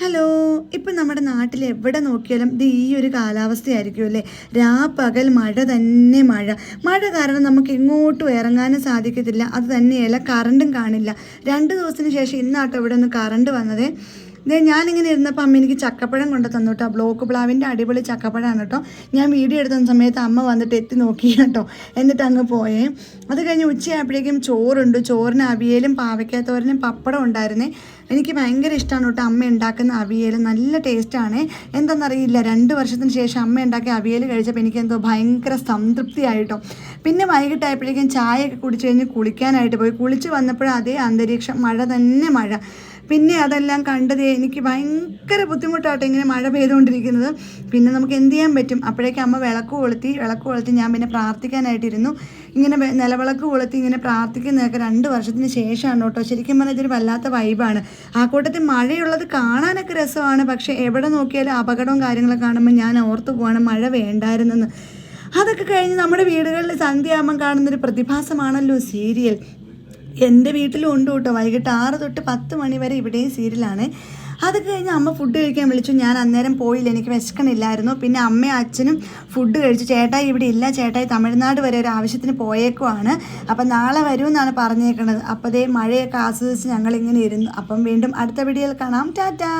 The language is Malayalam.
ഹലോ. ഇപ്പം നമ്മുടെ നാട്ടിൽ എവിടെ നോക്കിയാലും ഇത് ഈ ഒരു കാലാവസ്ഥയായിരിക്കും അല്ലേ. രാപ്പകൽ മഴ തന്നെ മഴ. മഴ കാരണം നമുക്ക് എങ്ങോട്ടും ഇറങ്ങാനും സാധിക്കത്തില്ല. അത് തന്നെയല്ല, കറണ്ടും കാണില്ല. 2 ദിവസത്തിന് ശേഷം ഇന്നാട്ടോ ഇവിടെ ഒന്ന് കറണ്ട് വന്നത്. ഞാനിങ്ങനെ ഇരുന്നപ്പോൾ അമ്മ എനിക്ക് ചക്കപ്പഴം കൊണ്ട് തന്നു കേട്ടോ. ബ്ലോക്ക് പ്ലാവിൻ്റെ അടിപൊളി ചക്കപ്പഴമാണ് കേട്ടോ. ഞാൻ വീഡിയോ എടുത്തുന്ന സമയത്ത് അമ്മ വന്നിട്ട് എത്തി നോക്കി കേട്ടോ. എന്നിട്ട് അങ്ങ് പോയേ. അത് കഴിഞ്ഞ് ഉച്ചയായപ്പോഴേക്കും ചോറുണ്ട്. ചോറിന് അവിയലും പാവയ്ക്കാത്തോരനും പപ്പടം ഉണ്ടായിരുന്നേ. എനിക്ക് ഭയങ്കര ഇഷ്ടമാണ് കേട്ടോ അമ്മ ഉണ്ടാക്കുന്ന അവിയൽ. നല്ല ടേസ്റ്റാണ്. എന്താണെന്നറിയില്ല, 2 വർഷത്തിന് ശേഷം അമ്മ ഉണ്ടാക്കിയ അവിയൽ കഴിച്ചപ്പോൾ എനിക്കെന്തോ ഭയങ്കര സംതൃപ്തിയായിട്ടോ. പിന്നെ വൈകിട്ടായപ്പോഴേക്കും ചായയൊക്കെ കുടിച്ച് കഴിഞ്ഞ് കുളിക്കാനായിട്ട് പോയി. കുളിച്ച് വന്നപ്പോഴും അതേ അന്തരീക്ഷം, മഴ തന്നെ മഴ. പിന്നെ അതെല്ലാം കണ്ടത് എനിക്ക് ഭയങ്കര ബുദ്ധിമുട്ടാട്ടോ ഇങ്ങനെ മഴ പെയ്തുകൊണ്ടിരിക്കുന്നത്. പിന്നെ നമുക്ക് എന്ത് ചെയ്യാൻ പറ്റും. അപ്പോഴേക്കും അമ്മ വിളക്ക് കൊളുത്തി ഞാൻ പിന്നെ പ്രാർത്ഥിക്കാനായിട്ടിരുന്നു. ഇങ്ങനെ നിലവിളക്ക് കൊളുത്തി ഇങ്ങനെ പ്രാർത്ഥിക്കുന്നതൊക്കെ 2 വർഷത്തിന് ശേഷമാണ് കേട്ടോ. ശരിക്കും പറഞ്ഞാൽ ഇതൊരു വല്ലാത്ത വൈബാണ്. ആ കൂട്ടത്തിൽ മഴയുള്ളത് കാണാനൊക്കെ രസമാണ്. പക്ഷേ എവിടെ നോക്കിയാലും അപകടവും കാര്യങ്ങളൊക്കെ കാണുമ്പോൾ ഞാൻ ഓർത്തു പോവാണ് മഴ വേണ്ടായിരുന്നെന്ന്. അതൊക്കെ കഴിഞ്ഞ് നമ്മുടെ വീടുകളിൽ സന്ധ്യയാകുമ്പം കാണുന്നൊരു പ്രതിഭാസമാണല്ലോ സീരിയൽ. എൻ്റെ വീട്ടിലും ഉണ്ട് കേട്ടോ. വൈകിട്ട് 6 തൊട്ട് 10 മണി വരെ ഇവിടെയും സീരിയലാണ്. അത് കഴിഞ്ഞ് അമ്മ ഫുഡ് കഴിക്കാൻ വിളിച്ചു. ഞാൻ അന്നേരം പോയില്ല, എനിക്ക് വിശക്കണില്ലായിരുന്നു. പിന്നെ അമ്മയും അച്ഛനും ഫുഡ് കഴിച്ചു. ചേട്ടായി ഇവിടെ ഇല്ല, ചേട്ടായി തമിഴ്നാട് വരെ ഒരു ആവശ്യത്തിന് പോയേക്കുവാണ്. അപ്പം നാളെ വരുമെന്നാണ് പറഞ്ഞേക്കണത്. അപ്പോൾ ദേ മഴയൊക്കെ ആസ്വദിച്ച് ഞങ്ങളിങ്ങനെ ഇരുന്നു. അപ്പം വീണ്ടും അടുത്ത വീഡിയോയിൽ കാണാം. ടാറ്റാ.